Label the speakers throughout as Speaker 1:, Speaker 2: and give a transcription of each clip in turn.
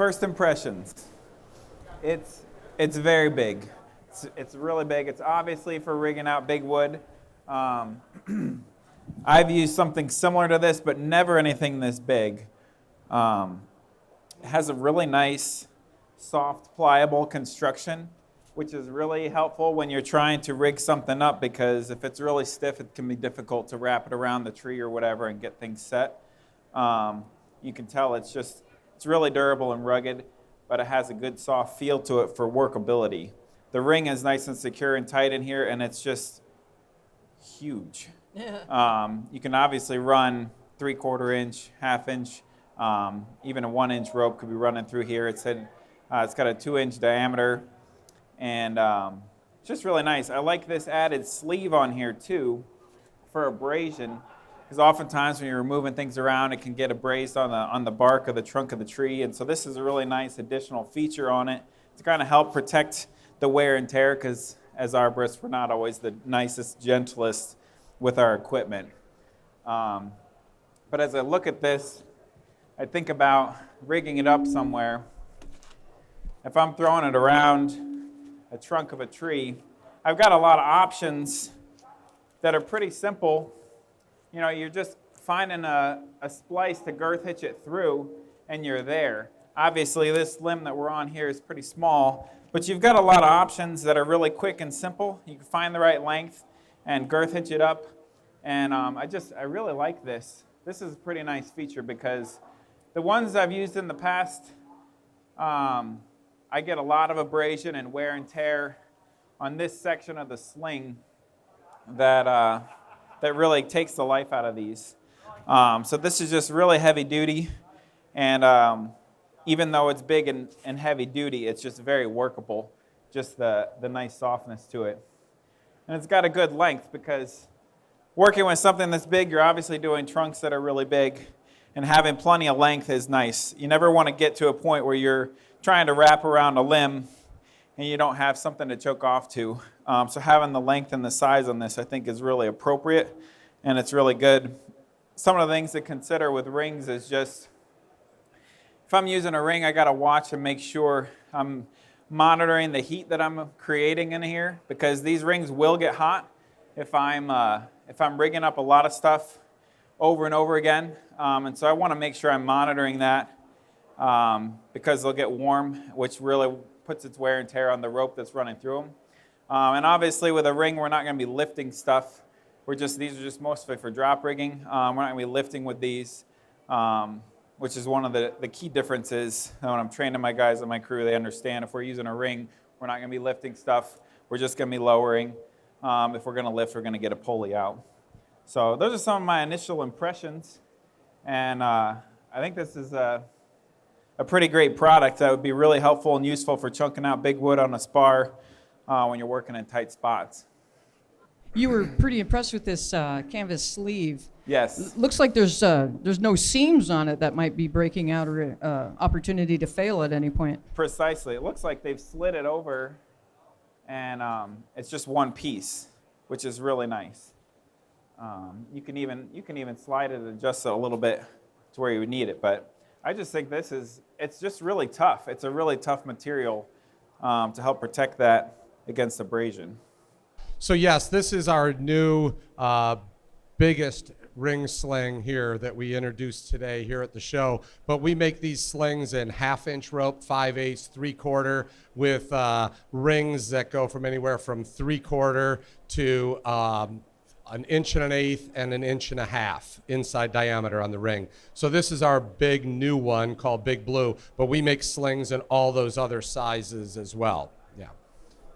Speaker 1: First impressions. It's very big. It's really big. It's obviously for rigging out big wood. I've used something similar to this, but never anything this big. It has a really nice, soft, pliable construction, which is really helpful when you're trying to rig something up, because if it's really stiff, it can be difficult to wrap it around the tree or whatever and get things set. You can tell it's really durable and rugged, but it has a good soft feel to it for workability. The ring is nice and secure and tight in here, and it's just huge. You can obviously run 3/4 inch, 1/2 inch, even a 1-inch rope could be running through here. It's got a 2-inch diameter, and it's just really nice. I like this added sleeve on here too for abrasion, because oftentimes when you're moving things around, it can get abrased on the bark of the trunk of the tree, and so this is a really nice additional feature on it to kind of help protect the wear and tear, because as arborists, we're not always the nicest, gentlest with our equipment. But as I look at this, I think about rigging it up somewhere. If I'm throwing it around a trunk of a tree, I've got a lot of options that are pretty simple. You know, you're just finding a splice to girth hitch it through, and you're there. Obviously, this limb that we're on here is pretty small, but you've got a lot of options that are really quick and simple. You can find the right length and girth hitch it up, and I really like this. This is a pretty nice feature, because the ones I've used in the past, I get a lot of abrasion and wear and tear on this section of the sling that really takes the life out of these. So this is just really heavy duty, and even though it's big and heavy duty, it's just very workable, just the nice softness to it. And it's got a good length, because working with something this big, you're obviously doing trunks that are really big, and having plenty of length is nice. You never want to get to a point where you're trying to wrap around a limb and you don't have something to choke off to. So having the length and the size on this, I think, is really appropriate, and it's really good. Some of the things to consider with rings is just, if I'm using a ring, I got to watch and make sure I'm monitoring the heat that I'm creating in here, because these rings will get hot if I'm rigging up a lot of stuff over and over again. And so I want to make sure I'm monitoring that, because they'll get warm, which really puts its wear and tear on the rope that's running through them. And obviously with a ring, we're not going to be lifting stuff. These are just mostly for drop rigging. We're not going to be lifting with these, which is one of the key differences. When I'm training my guys and my crew, they understand if we're using a ring, we're not going to be lifting stuff. We're just going to be lowering. If we're going to lift, we're going to get a pulley out. So those are some of my initial impressions, and I think this is a pretty great product that would be really helpful and useful for chunking out big wood on a spar when you're working in tight spots.
Speaker 2: You were pretty impressed with this canvas sleeve.
Speaker 1: Yes.
Speaker 2: Looks like there's no seams on it that might be breaking out, or opportunity to fail at any point.
Speaker 1: Precisely. It looks like they've slid it over, and it's just one piece, which is really nice. You can even slide it and adjust it a little bit to where you would need it, but I just think it's just really tough. It's a really tough material to help protect that against abrasion.
Speaker 3: So yes, this is our new biggest ring sling here that we introduced today here at the show. But we make these slings in 1/2 inch rope, 5/8, 3/4, with rings that go from anywhere from 3/4 to 1 1/8 and 1 1/2 inside diameter on the ring. So this is our big new one called Big Blue, but we make slings in all those other sizes as well. Yeah.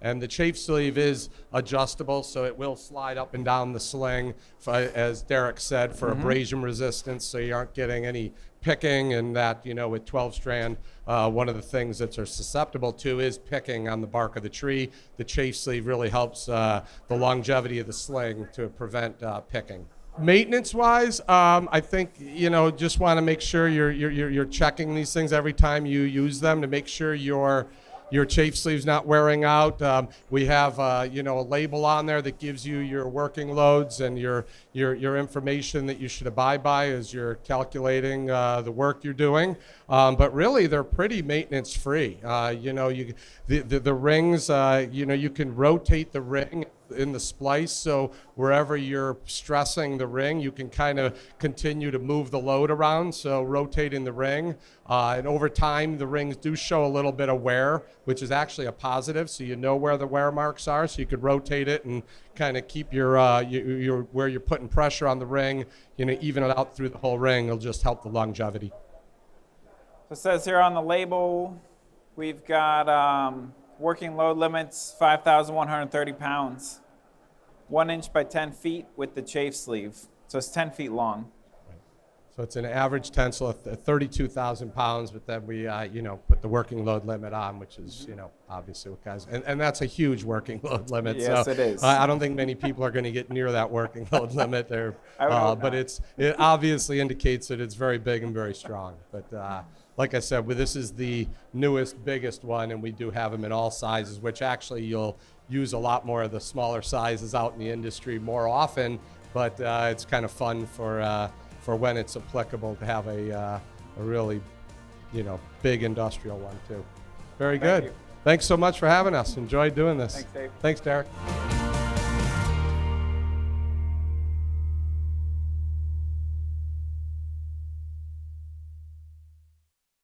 Speaker 3: And the chafe sleeve is adjustable, so it will slide up and down the sling, as Derek said, for abrasion resistance, so you aren't getting any picking, and that, with 12 strand, one of the things that are susceptible to is picking on the bark of the tree. The chafe sleeve really helps the longevity of the sling to prevent picking. Maintenance-wise, I think, just want to make sure you're checking these things every time you use them to make sure you're your chafe sleeve's not wearing out. We have a label on there that gives you your working loads and your information that you should abide by as you're calculating the work you're doing. But really, they're pretty maintenance free. The rings, you can rotate the ring in the splice, so wherever you're stressing the ring, you can kind of continue to move the load around, so rotating the ring. And over time, the rings do show a little bit of wear, which is actually a positive, so you know where the wear marks are, so you could rotate it and kind of keep your where you're putting pressure on the ring, even it out through the whole ring. It'll just help the longevity.
Speaker 1: So it says here on the label, we've got working load limits, 5,130 pounds, 1 inch by 10 feet with the chafe sleeve. So it's 10 feet long.
Speaker 3: So it's an average tensile of 32,000 pounds, but then we, put the working load limit on, which is, obviously what guys, and that's a huge working load limit.
Speaker 1: Yes,
Speaker 3: so
Speaker 1: it is.
Speaker 3: I don't think many people are going to get near that working load limit there,
Speaker 1: I would hope
Speaker 3: but
Speaker 1: not.
Speaker 3: it obviously indicates that it's very big and very strong. But like I said, this is the newest, biggest one, and we do have them in all sizes, which actually you'll use a lot more of the smaller sizes out in the industry more often, but it's kind of fun for when it's applicable to have a really, big industrial one too. Very good.
Speaker 1: you.
Speaker 3: Thanks so much for having us. Enjoyed doing this.
Speaker 1: Thanks, Dave.
Speaker 3: Thanks, Derek.